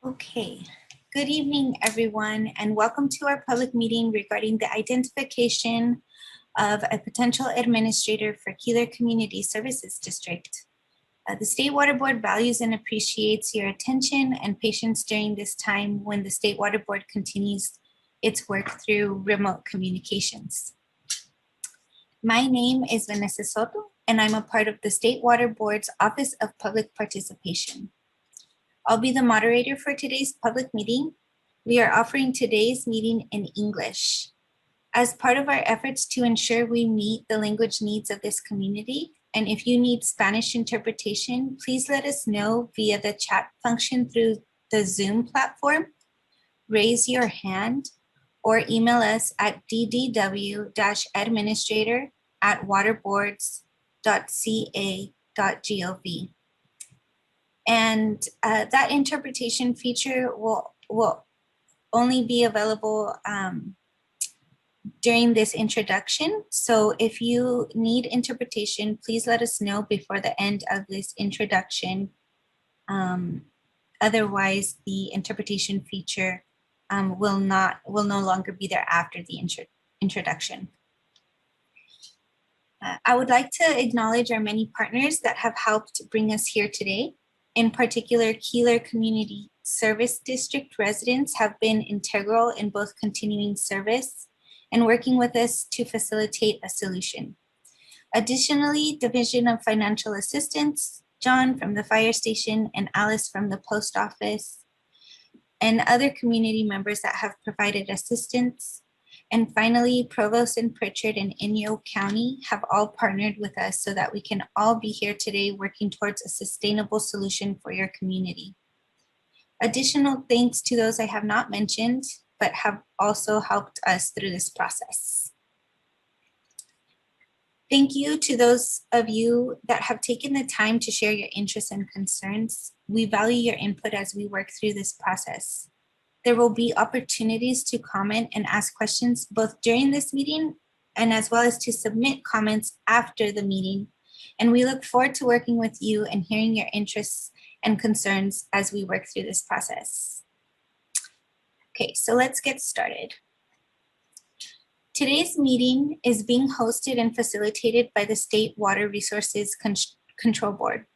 Okay, good evening, everyone, and welcome to our public meeting regarding the identification of a potential administrator for Keeler Community Services District. The State Water Board values and appreciates your attention and patience during this time when the State Water Board continues its work through remote communications. My name is Vanessa Soto, and I'm a part of the State Water Board's Office of Public Participation. I'll be the moderator for today's public meeting. We are offering today's meeting in English. As part of our efforts to ensure we meet the language needs of this community, and if you need Spanish interpretation, please let us know via the chat function through the Zoom platform, raise your hand, or email us at ddw-administrator@waterboards.ca.gov. And that interpretation feature will only be available during this introduction. So if you need interpretation, please let us know before the end of this introduction. Otherwise, the interpretation feature will no longer be there after the introduction. I would like to acknowledge our many partners that have helped bring us here today. In particular, Keeler Community Service District residents have been integral in both continuing service and working with us to facilitate a solution. Additionally, Division of Financial Assistance, John from the fire station and Alice from the post office, and other community members that have provided assistance. And finally, Provost and Pritchard in Inyo County have all partnered with us so that we can all be here today working towards a sustainable solution for your community. Additional thanks to those I have not mentioned, but have also helped us through this process. Thank you to those of you that have taken the time to share your interests and concerns. We value your input as we work through this process. There will be opportunities to comment and ask questions both during this meeting and as well as to submit comments after the meeting. And we look forward to working with you and hearing your interests and concerns as we work through this process. Okay, so let's get started. Today's meeting is being hosted and facilitated by the State Water Resources Control Board.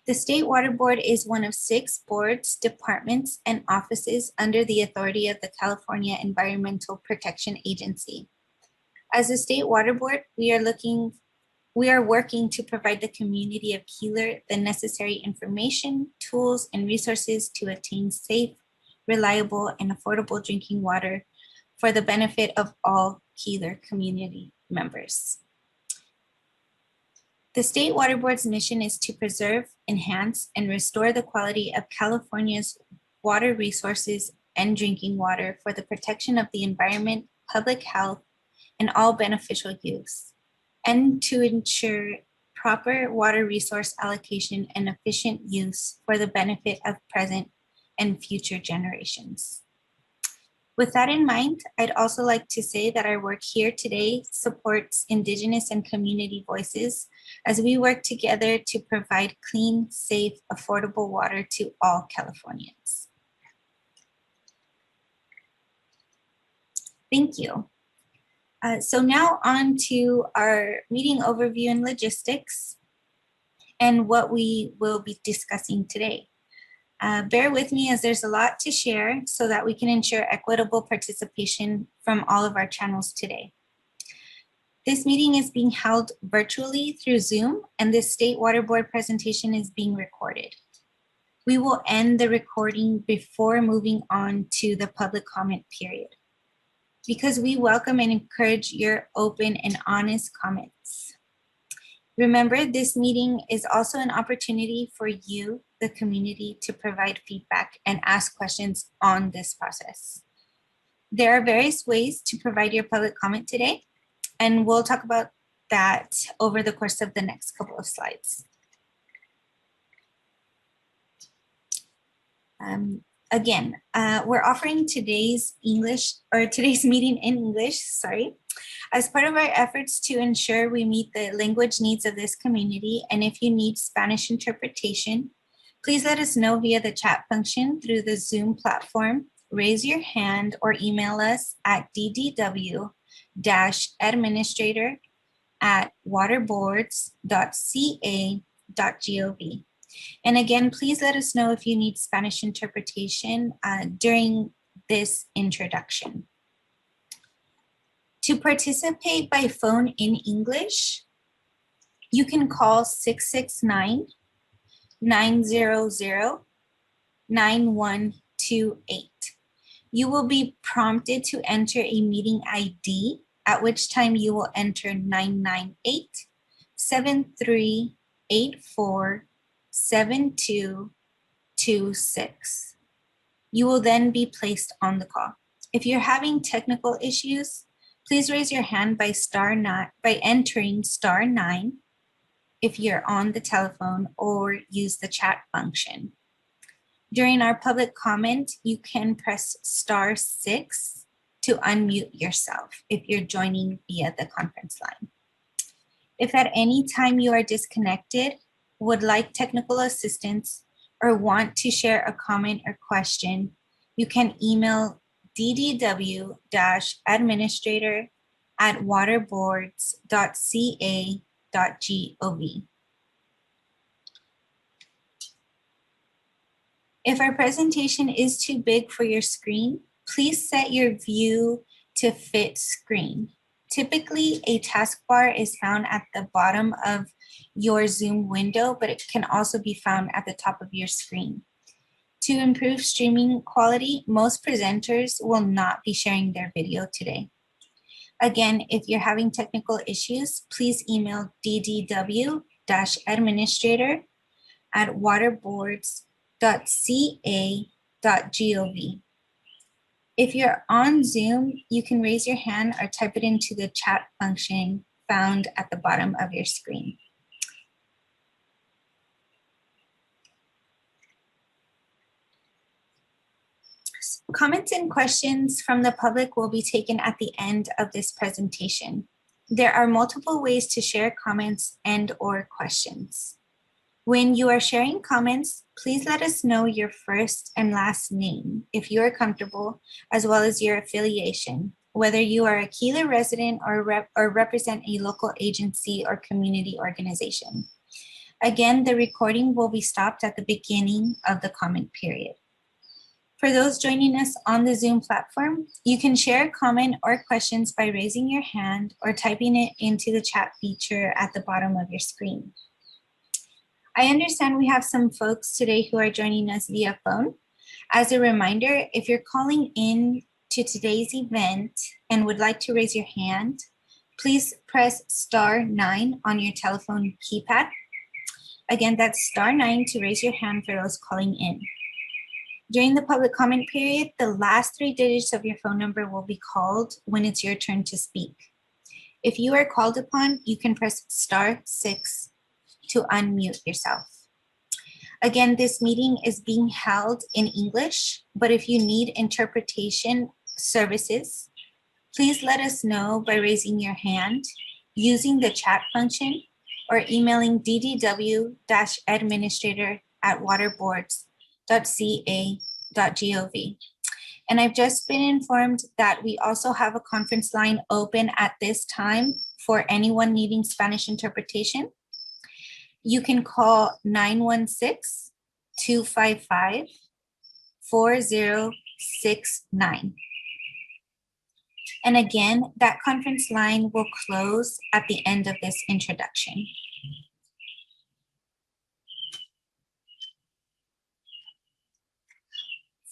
The State Water Board is one of 6 boards, departments, and offices under the authority of the California Environmental Protection Agency. As a State Water Board, we are working to provide the community of Keeler the necessary information, tools, and resources to attain safe, reliable, and affordable drinking water for the benefit of all Keeler community members. The State Water Board's mission is to preserve, enhance, and restore the quality of California's water resources and drinking water for the protection of the environment, public health, and all beneficial use, and to ensure proper water resource allocation and efficient use for the benefit of present and future generations. With that in mind, I'd also like to say that our work here today supports Indigenous and community voices as we work together to provide clean, safe, affordable water to all Californians. Thank you. So now on to our meeting overview and logistics and what we will be discussing today. Bear with me as there's a lot to share so that we can ensure equitable participation from all of our channels today. This meeting is being held virtually through Zoom, and this State Water Board presentation is being recorded. We will end the recording before moving on to the public comment period, because we welcome and encourage your open and honest comments. Remember, this meeting is also an opportunity for you, the community, to provide feedback and ask questions on this process. There are various ways to provide your public comment today, and we'll talk about that over the course of the next couple of slides. Again, we're offering today's meeting in English, as part of our efforts to ensure we meet the language needs of this community. And if you need Spanish interpretation, Please let us know via the chat function through the Zoom platform. Raise your hand or email us at ddw-administrator@waterboards.ca.gov. And again, please let us know if you need Spanish interpretation during this introduction. To participate by phone in English, you can call 669-900-9128. You will be prompted to enter a meeting ID, at which time you will enter 998-7384-7226. You will then be placed on the call. If you're having technical issues, please raise your hand by entering *9 if you're on the telephone, or use the chat function. During our public comment, you can press *6 to unmute yourself if you're joining via the conference line. If at any time you are disconnected, would like technical assistance, or want to share a comment or question, you can email ddw-administrator@waterboards.ca.gov. If our presentation is too big for your screen, please set your view to fit screen. Typically, a taskbar is found at the bottom of your Zoom window, but it can also be found at the top of your screen. To improve streaming quality, most presenters will not be sharing their video today. Again, if you're having technical issues, please email ddw-administrator@waterboards.ca.gov. If you're on Zoom, you can raise your hand or type it into the chat function found at the bottom of your screen. Comments and questions from the public will be taken at the end of this presentation. There are multiple ways to share comments and/or questions. When you are sharing comments, please let us know your first and last name, if you are comfortable, as well as your affiliation, whether you are a Keeler resident or represent a local agency or community organization. Again, the recording will be stopped at the beginning of the comment period. For those joining us on the Zoom platform, you can share a comment or questions by raising your hand or typing it into the chat feature at the bottom of your screen. I understand we have some folks today who are joining us via phone. As a reminder, if you're calling in to today's event and would like to raise your hand, please press *9 on your telephone keypad. Again, that's *9 to raise your hand for those calling in. During the public comment period, the last 3 digits of your phone number will be called when it's your turn to speak. If you are called upon, you can press *6 to unmute yourself. Again, this meeting is being held in English, but if you need interpretation services, please let us know by raising your hand, using the chat function, or emailing ddw-administrator@waterboards.ca.gov. And I've just been informed that we also have a conference line open at this time for anyone needing Spanish interpretation. You can call 916-255-4069. And again, that conference line will close at the end of this introduction.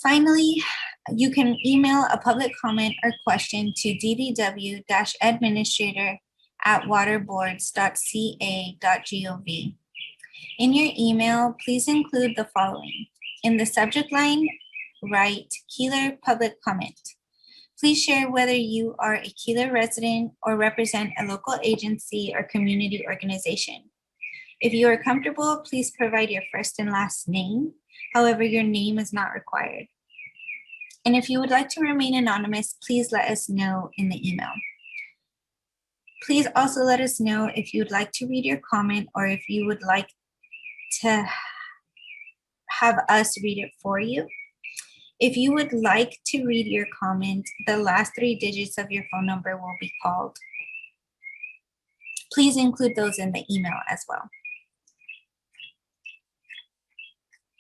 Finally, you can email a public comment or question to ddw-administrator@waterboards.ca.gov. In your email, please include the following. In the subject line, write Keeler Public Comment. Please share whether you are a Keeler resident or represent a local agency or community organization. If you are comfortable, please provide your first and last name. However, your name is not required. And if you would like to remain anonymous, please let us know in the email. Please also let us know if you would like to read your comment or if you would like to have us read it for you. If you would like to read your comment, the last 3 digits of your phone number will be called. Please include those in the email as well.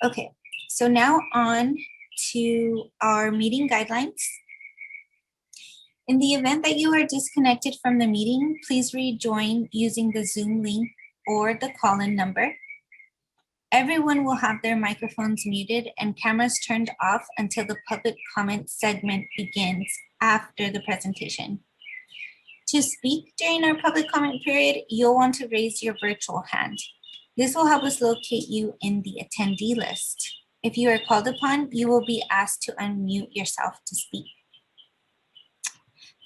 Okay, so now on to our meeting guidelines. In the event that you are disconnected from the meeting, please rejoin using the Zoom link or the call-in number. Everyone will have their microphones muted and cameras turned off until the public comment segment begins after the presentation. To speak during our public comment period, you'll want to raise your virtual hand. This will help us locate you in the attendee list. If you are called upon, you will be asked to unmute yourself to speak.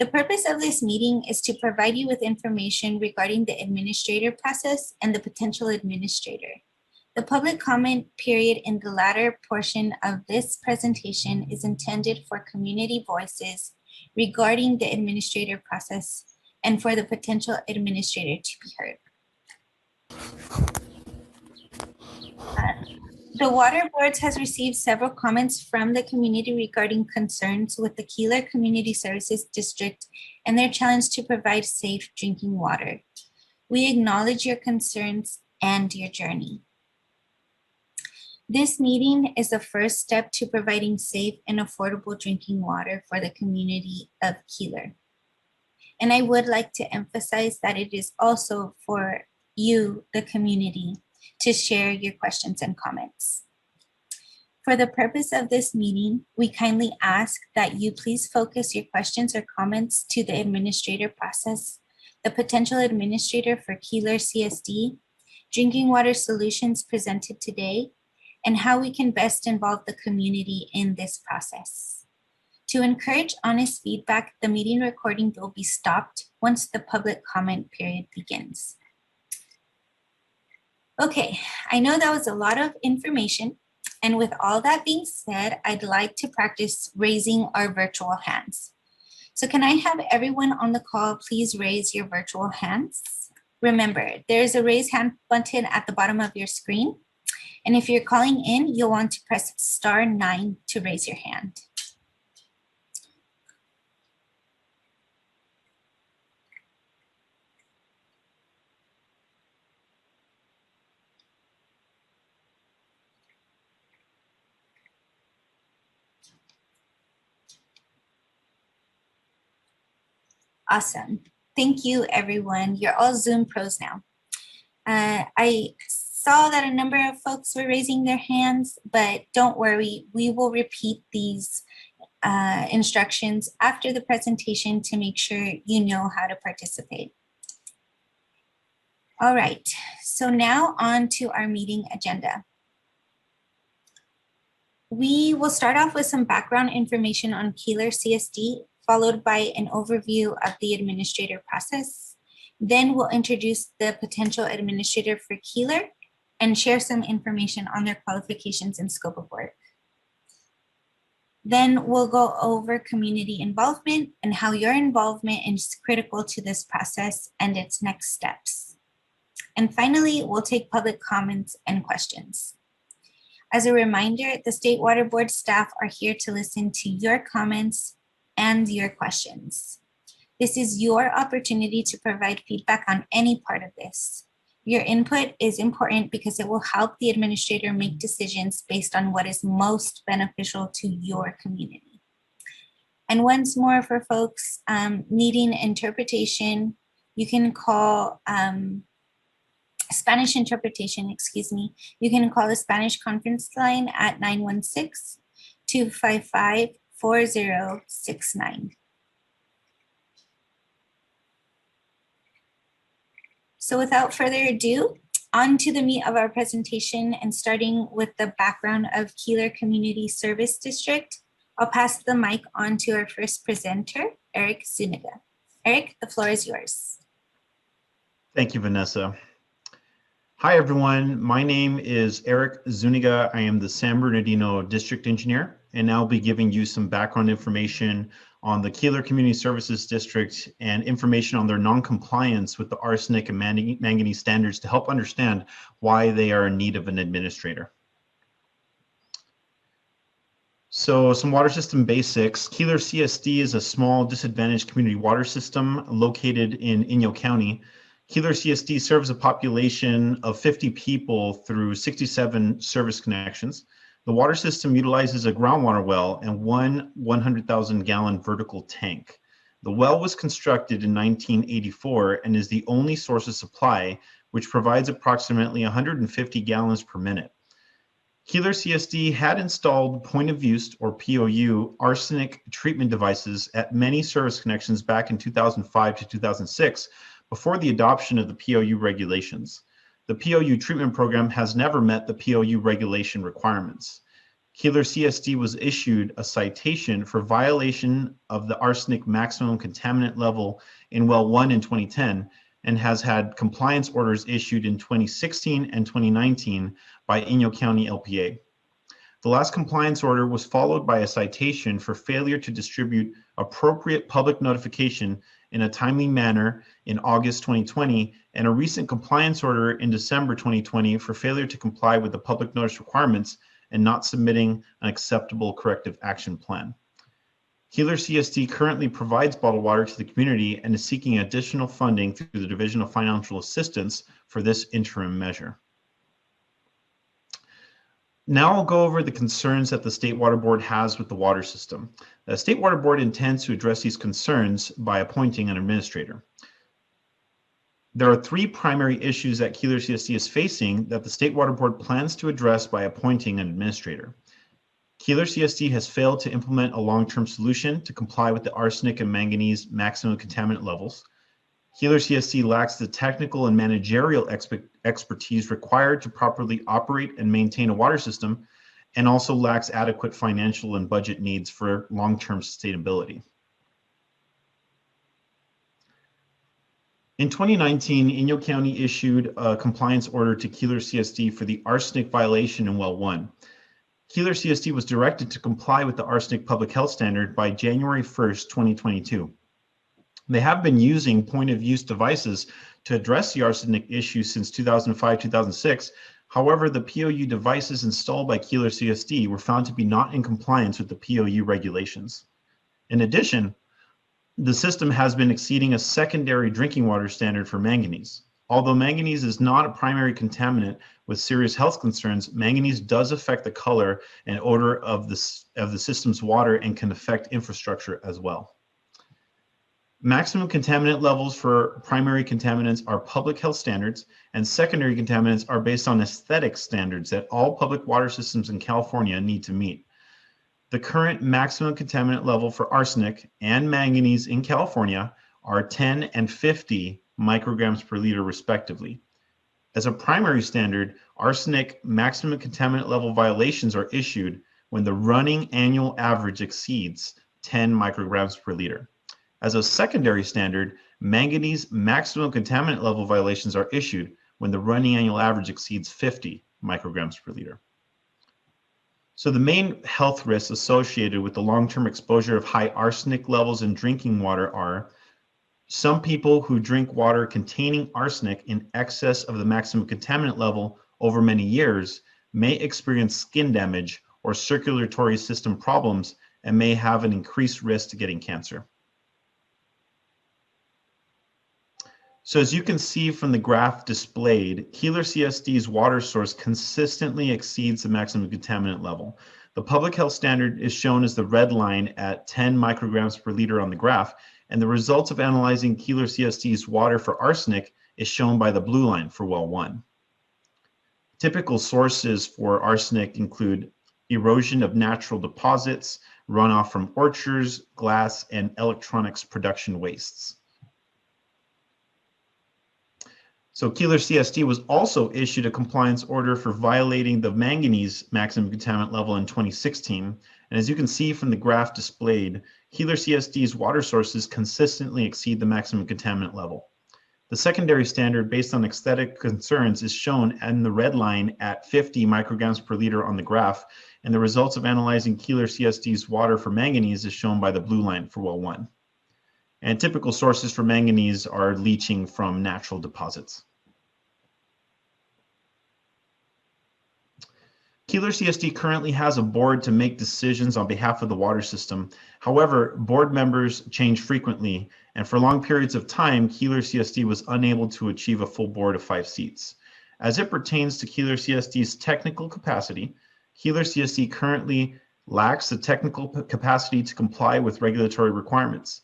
The purpose of this meeting is to provide you with information regarding the administrator process and the potential administrator. The public comment period in the latter portion of this presentation is intended for community voices regarding the administrator process and for the potential administrator to be heard. The Water Board has received several comments from the community regarding concerns with the Keeler Community Services District and their challenge to provide safe drinking water. We acknowledge your concerns and your journey. This meeting is the first step to providing safe and affordable drinking water for the community of Keeler. And I would like to emphasize that it is also for you, the community, to share your questions and comments. For the purpose of this meeting, we kindly ask that you please focus your questions or comments to the administrator process, the potential administrator for Keeler CSD, drinking water solutions presented today, and how we can best involve the community in this process. To encourage honest feedback, the meeting recording will be stopped once the public comment period begins. Okay, I know that was a lot of information, and with all that being said, I'd like to practice raising our virtual hands. So can I have everyone on the call please raise your virtual hands? Remember, there's a raise hand button at the bottom of your screen. And if you're calling in, you'll want to press *9 to raise your hand. Awesome. Thank you, everyone. You're all Zoom pros now. I saw that a number of folks were raising their hands, but don't worry, we will repeat these instructions after the presentation to make sure you know how to participate. All right, so now on to our meeting agenda. We will start off with some background information on Keeler CSD, followed by an overview of the administrator process. Then we'll introduce the potential administrator for Keeler and share some information on their qualifications and scope of work. Then we'll go over community involvement and how your involvement is critical to this process and its next steps. And finally, we'll take public comments and questions. As a reminder, the State Water Board staff are here to listen to your comments and your questions. This is your opportunity to provide feedback on any part of this. Your input is important because it will help the administrator make decisions based on what is most beneficial to your community. And once more, for folks needing interpretation, you can call Spanish interpretation, excuse me. You can call the Spanish conference line at 916-255-4069. So without further ado, on to the meat of our presentation, and starting with the background of Keeler Community Service District, I'll pass the mic on to our first presenter, Eric Zuniga. Eric, the floor is yours. Thank you, Vanessa. Hi, everyone. My name is Eric Zuniga. I am the San Bernardino District Engineer, and I'll be giving you some background information on the Keeler Community Services District and information on their non-compliance with the arsenic and manganese standards to help understand why they are in need of an administrator. So some water system basics. Keeler CSD is a small disadvantaged community water system located in Inyo County. Keeler CSD serves a population of 50 people through 67 service connections. The water system utilizes a groundwater well and one 100,000 gallon vertical tank. The well was constructed in 1984 and is the only source of supply, which provides approximately 150 gallons per minute. Keeler CSD had installed point of use, or POU, arsenic treatment devices at many service connections back in 2005 to 2006 before the adoption of the POU regulations. The POU treatment program has never met the POU regulation requirements. Keeler CSD was issued a citation for violation of the arsenic maximum contaminant level in well 1 in 2010 and has had compliance orders issued in 2016 and 2019 by Inyo County LPA. The last compliance order was followed by a citation for failure to distribute appropriate public notification in a timely manner in August 2020, and a recent compliance order in December 2020 for failure to comply with the public notice requirements and not submitting an acceptable corrective action plan. Keeler CSD currently provides bottled water to the community and is seeking additional funding through the Division of Financial Assistance for this interim measure. Now I'll go over the concerns that the State Water Board has with the water system. The State Water Board intends to address these concerns by appointing an administrator. There are three primary issues that Keeler CSD is facing that the State Water Board plans to address by appointing an administrator. Keeler CSD has failed to implement a long-term solution to comply with the arsenic and manganese maximum contaminant levels. Keeler CSD lacks the technical and managerial expertise required to properly operate and maintain a water system, and also lacks adequate financial and budget needs for long-term sustainability. In 2019, Inyo County issued a compliance order to Keeler CSD for the arsenic violation in well 1. Keeler CSD was directed to comply with the arsenic public health standard by January 1st, 2022. They have been using point of use devices to address the arsenic issue since 2005-2006. However, the POU devices installed by Keeler CSD were found to be not in compliance with the POU regulations. In addition, the system has been exceeding a secondary drinking water standard for manganese. Although manganese is not a primary contaminant with serious health concerns, manganese does affect the color and odor of the system's water and can affect infrastructure as well. Maximum contaminant levels for primary contaminants are public health standards, and secondary contaminants are based on aesthetic standards that all public water systems in California need to meet. The current maximum contaminant level for arsenic and manganese in California are 10 and 50 micrograms per liter respectively. As a primary standard, arsenic maximum contaminant level violations are issued when the running annual average exceeds 10 micrograms per liter. As a secondary standard, manganese maximum contaminant level violations are issued when the running annual average exceeds 50 micrograms per liter. So the main health risks associated with the long-term exposure of high arsenic levels in drinking water are some people who drink water containing arsenic in excess of the maximum contaminant level over many years may experience skin damage or circulatory system problems and may have an increased risk to getting cancer. So as you can see from the graph displayed, Keeler CSD's water source consistently exceeds the maximum contaminant level. The public health standard is shown as the red line at 10 micrograms per liter on the graph, and the results of analyzing Keeler CSD's water for arsenic is shown by the blue line for well 1. Typical sources for arsenic include erosion of natural deposits, runoff from orchards, glass, and electronics production wastes. So Keeler CSD was also issued a compliance order for violating the manganese maximum contaminant level in 2016. And as you can see from the graph displayed, Keeler CSD's water sources consistently exceed the maximum contaminant level. The secondary standard based on aesthetic concerns is shown in the red line at 50 micrograms per liter on the graph, and the results of analyzing Keeler CSD's water for manganese is shown by the blue line for well 1. And typical sources for manganese are leaching from natural deposits. Keeler CSD currently has a board to make decisions on behalf of the water system. However, board members change frequently, and for long periods of time, Keeler CSD was unable to achieve a full board of 5 seats. As it pertains to Keeler CSD's technical capacity, Keeler CSD currently lacks the technical capacity to comply with regulatory requirements.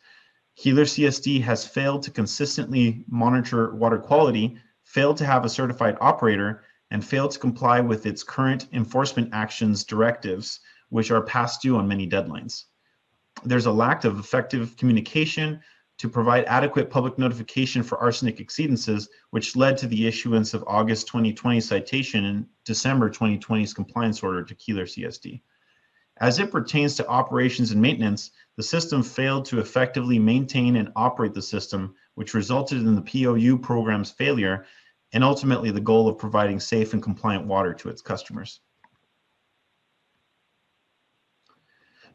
Keeler CSD has failed to consistently monitor water quality, failed to have a certified operator, and failed to comply with its current enforcement actions directives, which are past due on many deadlines. There's a lack of effective communication to provide adequate public notification for arsenic exceedances, which led to the issuance of August 2020 citation and December 2020's compliance order to Keeler CSD. As it pertains to operations and maintenance, the system failed to effectively maintain and operate the system, which resulted in the POU program's failure and ultimately the goal of providing safe and compliant water to its customers.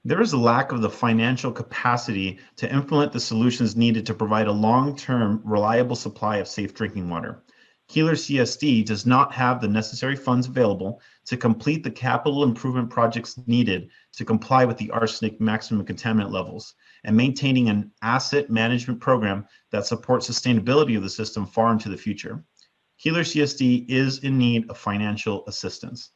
There is a lack of the financial capacity to implement the solutions needed to provide a long-term, reliable supply of safe drinking water. Keeler CSD does not have the necessary funds available to complete the capital improvement projects needed to comply with the arsenic maximum contaminant levels and maintaining an asset management program that supports sustainability of the system far into the future. Keeler CSD is in need of financial assistance.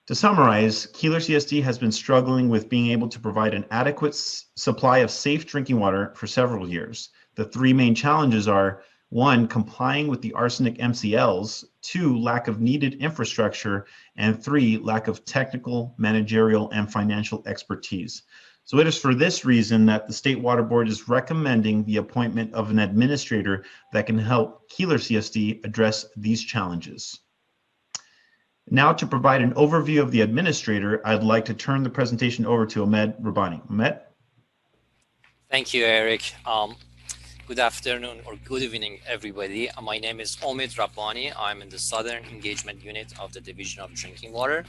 To summarize, Keeler CSD has been struggling with being able to provide an adequate supply of safe drinking water for several years. The 3 main challenges are: 1, complying with the arsenic MCLs, 2, lack of needed infrastructure, and 3, lack of technical, managerial, and financial expertise. So it is for this reason that the State Water Board is recommending the appointment of an administrator that can help Keeler CSD address these challenges. Now, to provide an overview of the administrator, I'd like to turn the presentation over to Ahmed Rabbani. Ahmed? Thank you, Eric. Good afternoon or good evening, everybody. My name is Ahmed Rabbani. I'm in the Southern Engagement Unit of the Division of Drinking Water.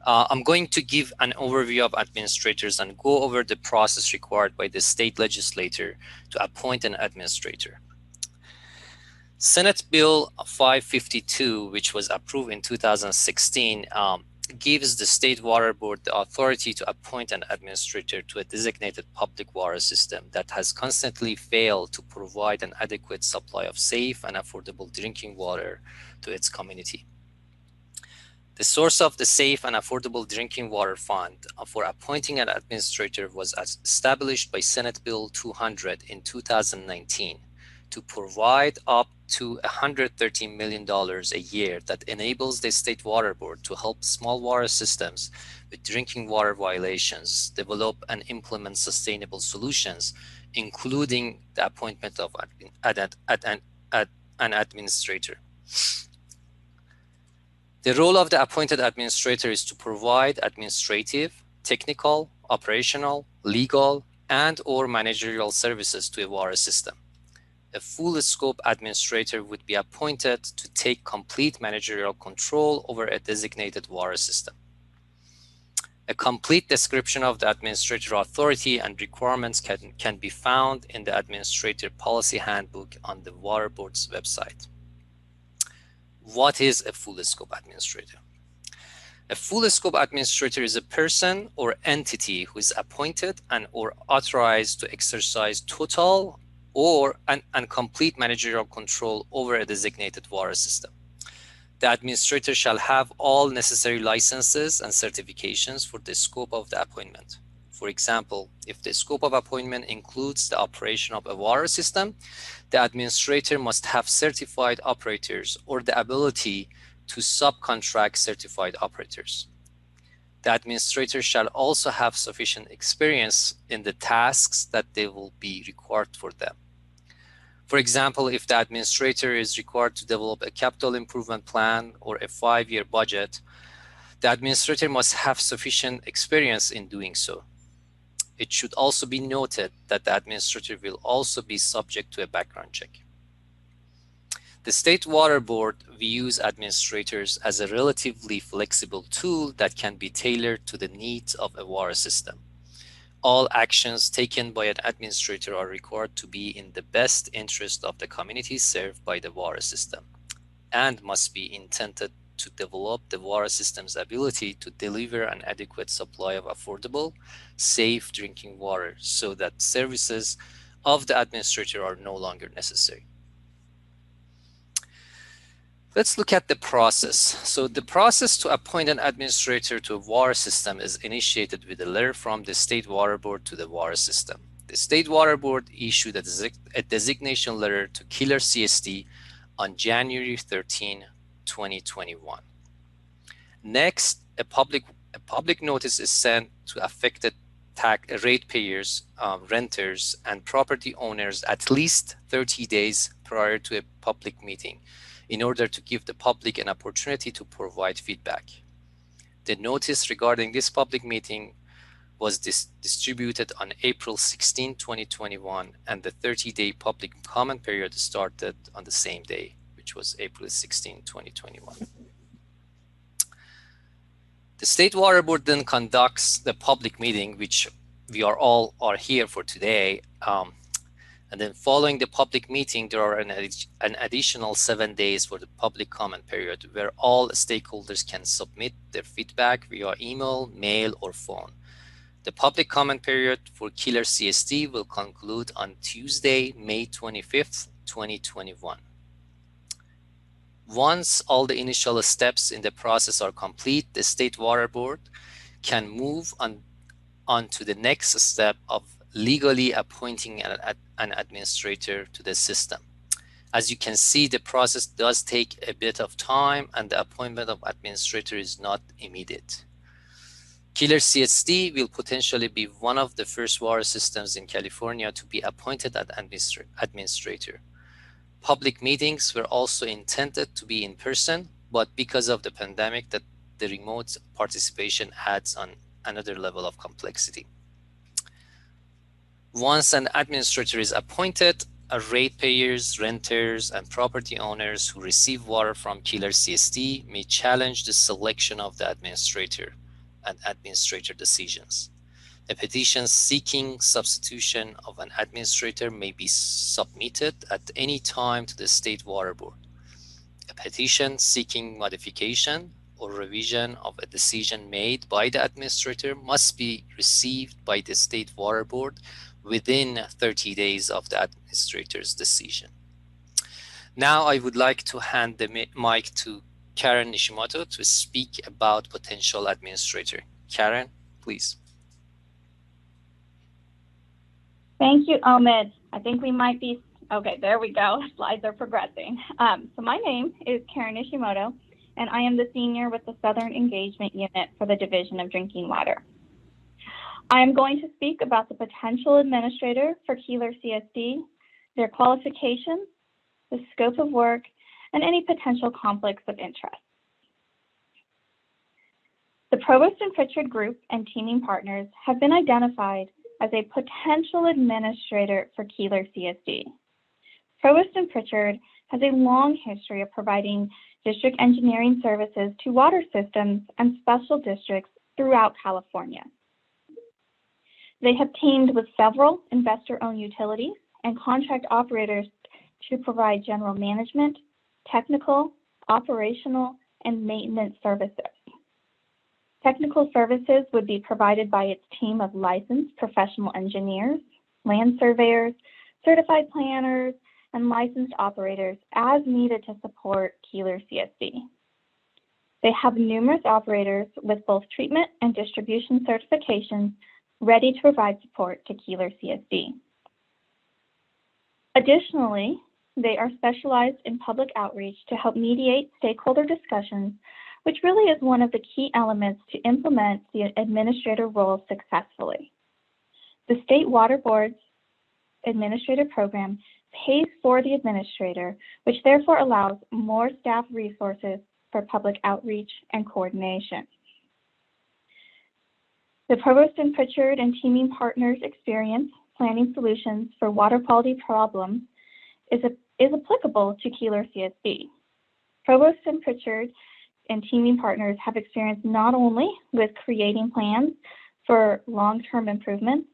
I'm going to give an overview of administrators and go over the process required by the state legislature to appoint an administrator. Senate Bill 552, which was approved in 2016, gives the State Water Board the authority to appoint an administrator to a designated public water system that has constantly failed to provide an adequate supply of safe and affordable drinking water to its community. The source of the Safe and Affordable Drinking Water Fund for appointing an administrator was established by Senate Bill 200 in 2019 to provide up to $113 million a year that enables the State Water Board to help small water systems with drinking water violations develop and implement sustainable solutions, including the appointment of an administrator. The role of the appointed administrator is to provide administrative, technical, operational, legal, and/or managerial services to a water system. A full scope administrator would be appointed to take complete managerial control over a designated water system. A complete description of the administrator authority and requirements can be found in the Administrator Policy Handbook on the Water Board's website. What is a full scope administrator? A full scope administrator is a person or entity who is appointed and/or authorized to exercise total and complete managerial control over a designated water system. The administrator shall have all necessary licenses and certifications for the scope of the appointment. For example, if the scope of appointment includes the operation of a water system, the administrator must have certified operators or the ability to subcontract certified operators. The administrator shall also have sufficient experience in the tasks that they will be required for them. For example, if the administrator is required to develop a capital improvement plan or a 5-year budget, the administrator must have sufficient experience in doing so. It should also be noted that the administrator will also be subject to a background check. The State Water Board views administrators as a relatively flexible tool that can be tailored to the needs of a water system. All actions taken by an administrator are required to be in the best interest of the community served by the water system and must be intended to develop the water system's ability to deliver an adequate supply of affordable, safe drinking water so that services of the administrator are no longer necessary. Let's look at the process. So the process to appoint an administrator to a water system is initiated with a letter from the State Water Board to the water system. The State Water Board issued a designation letter to Keeler CSD on January 13, 2021. Next, a public notice is sent to affected ratepayers, renters, and property owners at least 30 days prior to a public meeting in order to give the public an opportunity to provide feedback. The notice regarding this public meeting was distributed on April 16, 2021, and the 30-day public comment period started on the same day, which was April 16, 2021. The State Water Board then conducts the public meeting, which we are here for today. And then following the public meeting, there are an additional 7 days for the public comment period where all stakeholders can submit their feedback via email, mail, or phone. The public comment period for Keeler CSD will conclude on Tuesday, May 25th, 2021. Once all the initial steps in the process are complete, the State Water Board can move on to the next step of legally appointing an administrator to the system. As you can see, the process does take a bit of time and the appointment of administrator is not immediate. Keeler CSD will potentially be one of the first water systems in California to be appointed as administrator. Public meetings were also intended to be in person, but because of the pandemic, the remote participation adds on another level of complexity. Once an administrator is appointed, ratepayers, renters, and property owners who receive water from Keeler CSD may challenge the selection of the administrator and administrator decisions. A petition seeking substitution of an administrator may be submitted at any time to the State Water Board. A petition seeking modification or revision of a decision made by the administrator must be received by the State Water Board within 30 days of the administrator's decision. Now I would like to hand the mic to Karen Nishimoto to speak about potential administrator. Karen, please. Thank you, Omid. I think we might be, okay, there we go. Slides are progressing. So my name is Karen Nishimoto, and I am the senior with the Southern Engagement Unit for the Division of Drinking Water. I am going to speak about the potential administrator for Keeler CSD, their qualifications, the scope of work, and any potential conflicts of interest. The Provost and Pritchard Group and teaming partners have been identified as a potential administrator for Keeler CSD. Provost and Pritchard has a long history of providing district engineering services to water systems and special districts throughout California. They have teamed with several investor-owned utilities and contract operators to provide general management, technical, operational, and maintenance services. Technical services would be provided by its team of licensed professional engineers, land surveyors, certified planners, and licensed operators as needed to support Keeler CSD. They have numerous operators with both treatment and distribution certifications ready to provide support to Keeler CSD. Additionally, they are specialized in public outreach to help mediate stakeholder discussions, which really is one of the key elements to implement the administrator role successfully. The State Water Board's administrator program pays for the administrator, which therefore allows more staff resources for public outreach and coordination. The Provost and Pritchard and teaming partners' experience planning solutions for water quality problems is applicable to Keeler CSD. Provost and Pritchard and teaming partners have experience not only with creating plans for long-term improvements,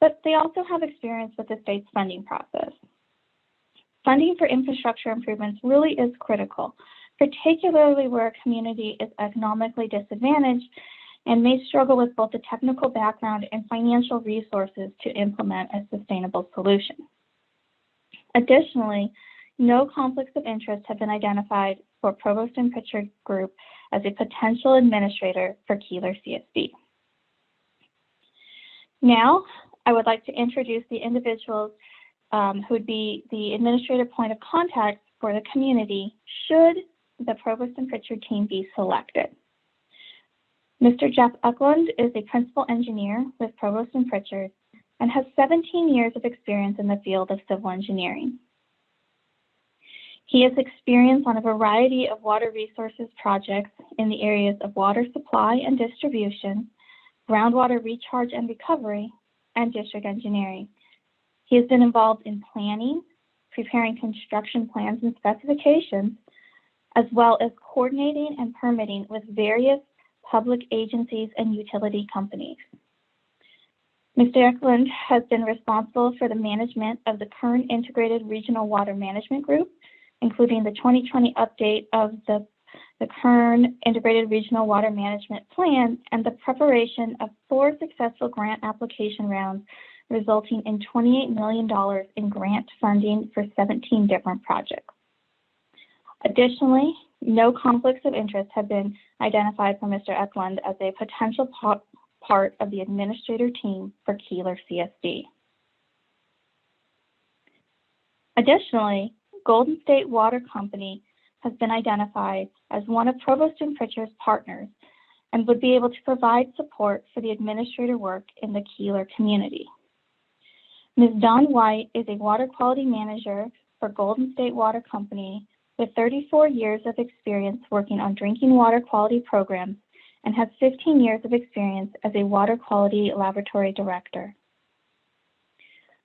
but they also have experience with the state's funding process. Funding for infrastructure improvements really is critical particularly where a community is economically disadvantaged and may struggle with both the technical background and financial resources to implement a sustainable solution. Additionally, no conflicts of interest have been identified for Provost and Pritchard Group as a potential administrator for Keeler CSD. Now, I would like to introduce the individuals who would be the administrative point of contact for the community should the Provost and Pritchard team be selected. Mr. Jeff Eklund is a principal engineer with Provost and Pritchard and has 17 years of experience in the field of civil engineering. He has experience on a variety of water resources projects in the areas of water supply and distribution, groundwater recharge and recovery, and district engineering. He has been involved in planning, preparing construction plans and specifications, as well as coordinating and permitting with various public agencies and utility companies. Mr. Eklund has been responsible for the management of the current Integrated Regional Water Management Group, including the 2020 update of the current Integrated Regional Water Management Plan and the preparation of 4 successful grant application rounds, resulting in $28 million in grant funding for 17 different projects. Additionally, no conflicts of interest have been identified for Mr. Eklund as a potential part of the administrator team for Keeler CSD. Additionally, Golden State Water Company has been identified as one of Provost and Pritchard's partners and would be able to provide support for the administrator work in the Keeler community. Ms. Dawn White is a water quality manager for Golden State Water Company with 34 years of experience working on drinking water quality programs and has 15 years of experience as a water quality laboratory director.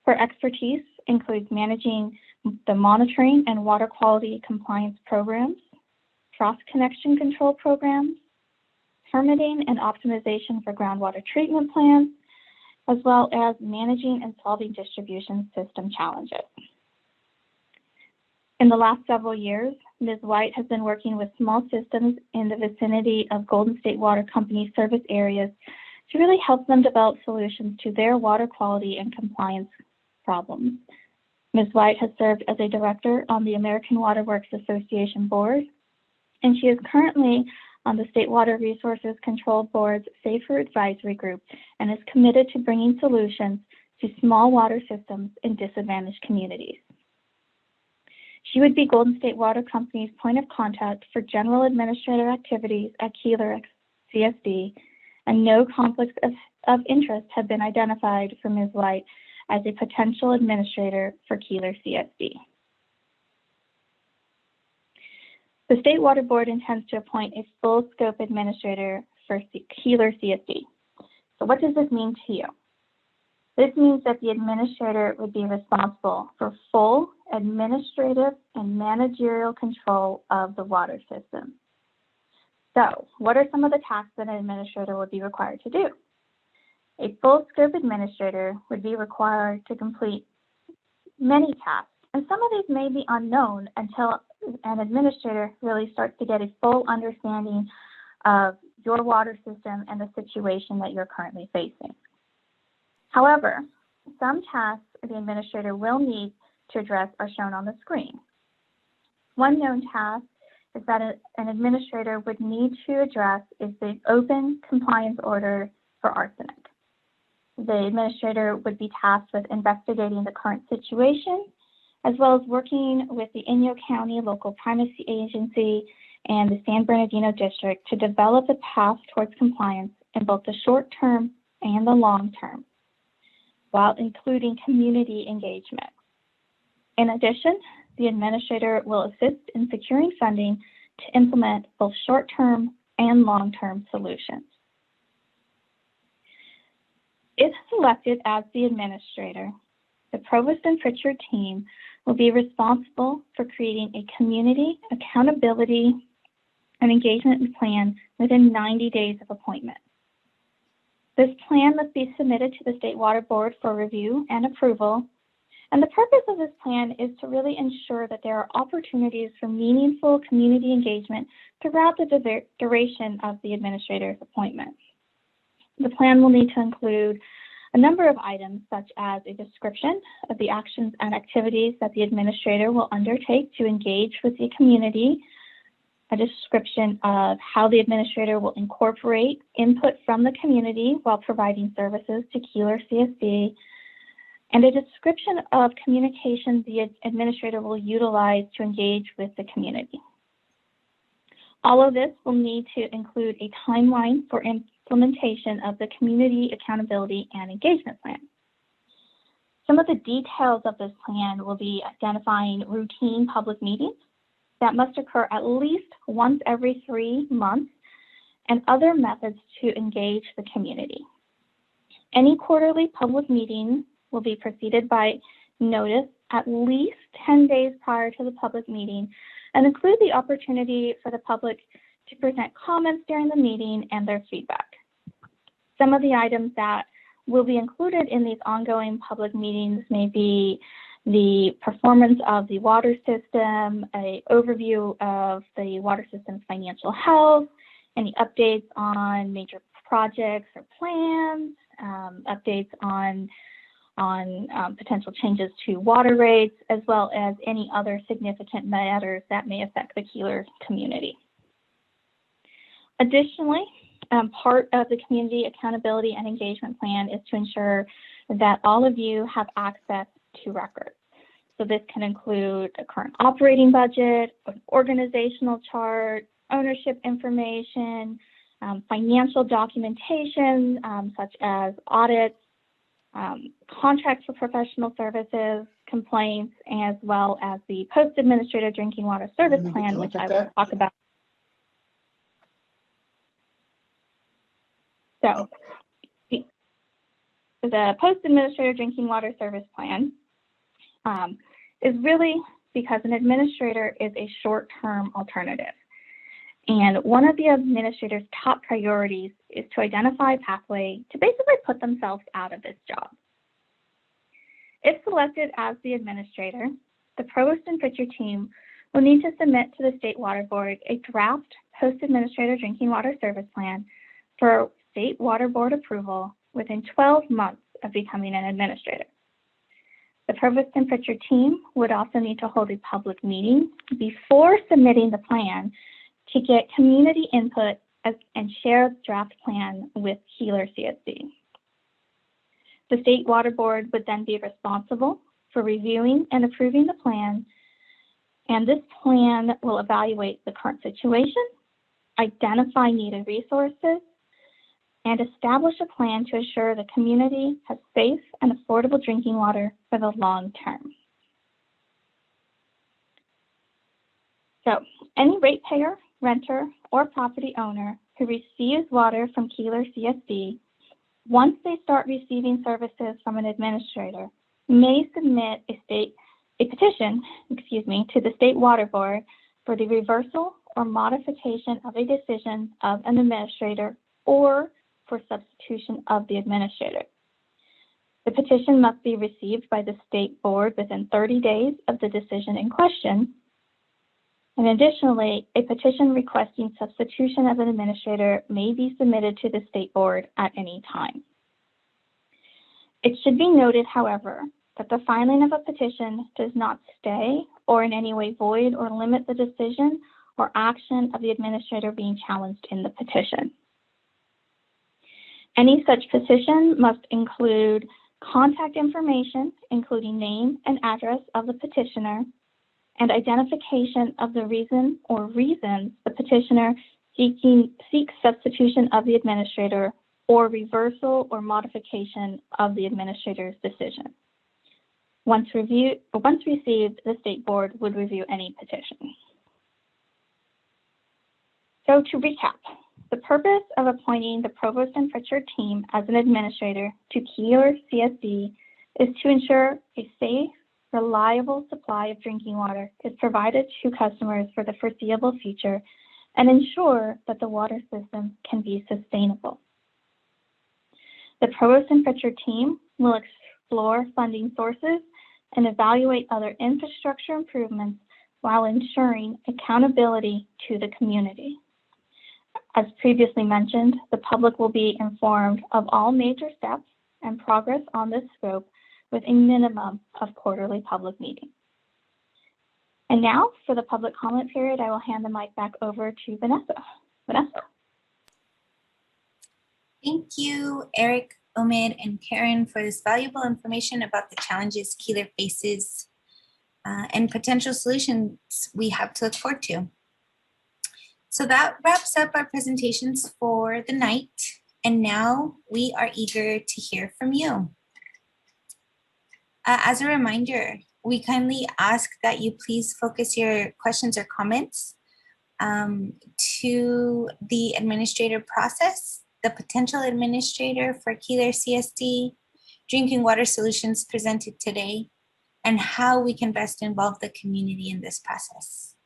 Her expertise includes managing the monitoring and water quality compliance programs, cross-connection control programs, permitting and optimization for groundwater treatment plants, as well as managing and solving distribution system challenges. In the last several years, Ms. White has been working with small systems in the vicinity of Golden State Water Company service areas to really help them develop solutions to their water quality and compliance problems. Ms. White has served as a director on the American Water Works Association board, and she is currently on the State Water Resources Control Board's Safer Advisory Group and is committed to bringing solutions to small water systems in disadvantaged communities. She would be Golden State Water Company's point of contact for general administrative activities at Keeler CSD, and no conflicts of interest have been identified for Ms. White as a potential administrator for Keeler CSD. The State Water Board intends to appoint a full scope administrator for Keeler CSD. So what does this mean to you? This means that the administrator would be responsible for full administrative and managerial control of the water system. So what are some of the tasks that an administrator would be required to do? A full scope administrator would be required to complete many tasks, and some of these may be unknown until an administrator really starts to get a full understanding of your water system and the situation that you're currently facing. However, some tasks the administrator will need to address are shown on the screen. One known task is that an administrator would need to address is the open compliance order for arsenic. The administrator would be tasked with investigating the current situation, as well as working with the Inyo County Local Primacy Agency and the San Bernardino District to develop a path towards compliance in both the short term and the long term, while including community engagement. In addition, the administrator will assist in securing funding to implement both short-term and long-term solutions. If selected as the administrator, the Provost and Pritchard team will be responsible for creating a community accountability and engagement plan within 90 days of appointment. This plan must be submitted to the State Water Board for review and approval, And the purpose of this plan is to really ensure that there are opportunities for meaningful community engagement throughout the duration of the administrator's appointment. The plan will need to include a number of items, such as a description of the actions and activities that the administrator will undertake to engage with the community, a description of how the administrator will incorporate input from the community while providing services to Keeler CSD, and a description of communications the administrator will utilize to engage with the community. All of this will need to include a timeline for implementation of the Community Accountability and Engagement Plan. Some of the details of this plan will be identifying routine public meetings that must occur at least once every 3 months and other methods to engage the community. Any quarterly public meeting will be preceded by notice at least 10 days prior to the public meeting and include the opportunity for the public to present comments during the meeting and their feedback. Some of the items that will be included in these ongoing public meetings may be the performance of the water system, an overview of the water system's financial health, any updates on major projects or plans, updates on potential changes to water rates, as well as any other significant matters that may affect the Keeler community. Additionally, part of the Community Accountability and Engagement Plan is to ensure that all of you have access to records. So this can include a current operating budget, an organizational chart, ownership information, financial documentation, such as audits, contracts for professional services, complaints, as well as the post-administrative drinking water service plan, which I will talk about. So the post-administrative drinking water service plan is really because an administrator is a short-term alternative. And one of the administrator's top priorities is to identify a pathway to basically put themselves out of this job. If selected as the administrator, the Provost and Pitcher team will need to submit to the State Water Board a draft post-administrator drinking water service plan for State Water Board approval within 12 months of becoming an administrator. The Provost and Pitcher team would also need to hold a public meeting before submitting the plan to get community input and share the draft plan with Keeler CSD. The State Water Board would then be responsible for reviewing and approving the plan, and this plan will evaluate the current situation, identify needed resources, and establish a plan to ensure the community has safe and affordable drinking water for the long term. So, any ratepayer, renter, or property owner who receives water from Keeler CSD, once they start receiving services from an administrator, may submit a petition to the State Water Board for the reversal or modification of a decision of an administrator or for substitution of the administrator. The petition must be received by the State Board within 30 days of the decision in question. And additionally, a petition requesting substitution of an administrator may be submitted to the State Board at any time. It should be noted, however, that the filing of a petition does not stay or in any way void or limit the decision or action of the administrator being challenged in the petition. Any such petition must include contact information, including name and address of the petitioner, and identification of the reason or reasons the petitioner seeks substitution of the administrator or reversal or modification of the administrator's decision. Once received, the State Board would review any petition. So to recap, the purpose of appointing the Provost and Pritchard team as an administrator to Keeler CSD is to ensure a safe, reliable supply of drinking water is provided to customers for the foreseeable future and ensure that the water system can be sustainable. The Provost and Pritchard team will explore funding sources and evaluate other infrastructure improvements while ensuring accountability to the community. As previously mentioned, the public will be informed of all major steps and progress on this scope with a minimum of quarterly public meetings. And now for the public comment period, I will hand the mic back over to Vanessa. Vanessa. Thank you, Eric, Omid, and Karen for this valuable information about the challenges Keeler faces and potential solutions we have to look forward to. So that wraps up our presentations for the night. And now we are eager to hear from you. As a reminder, we kindly ask that you please focus your questions or comments to the administrator process, the potential administrator for Keeler CSD, drinking water solutions presented today, and how we can best involve the community in this process.